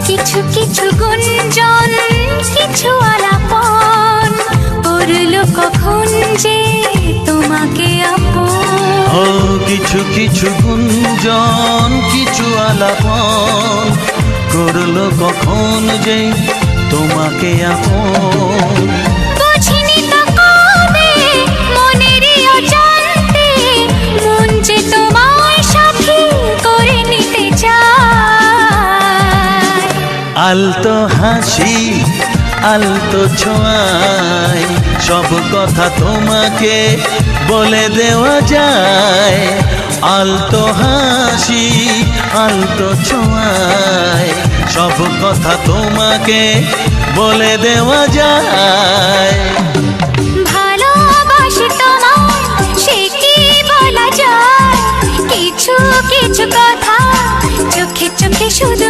কিছু কিছু গুঞ্জন কিছু আলাপন করলো কখন যে তোমাকে আপন। ও কিছু কিছু গুঞ্জন কিছু আলাপন করলো কখন যে তোমাকে আপন। বুঝিনি তো কবে মনেরই অজান্তে মন যে তোমায় সাথী করে নিতে চায়। আলতো হাসি আলতো ছোঁয়ায় সব কথা তোমাকে বলে দেওয়া যায়। আলতো হাসি আলতো ছোঁয়ায় সব কথা তোমাকে বলে দেওয়া যায়। ভালোবাসি তোমায় সে কি বলা যায়, কিছু কিছু কথা চোখে চোখে শুধু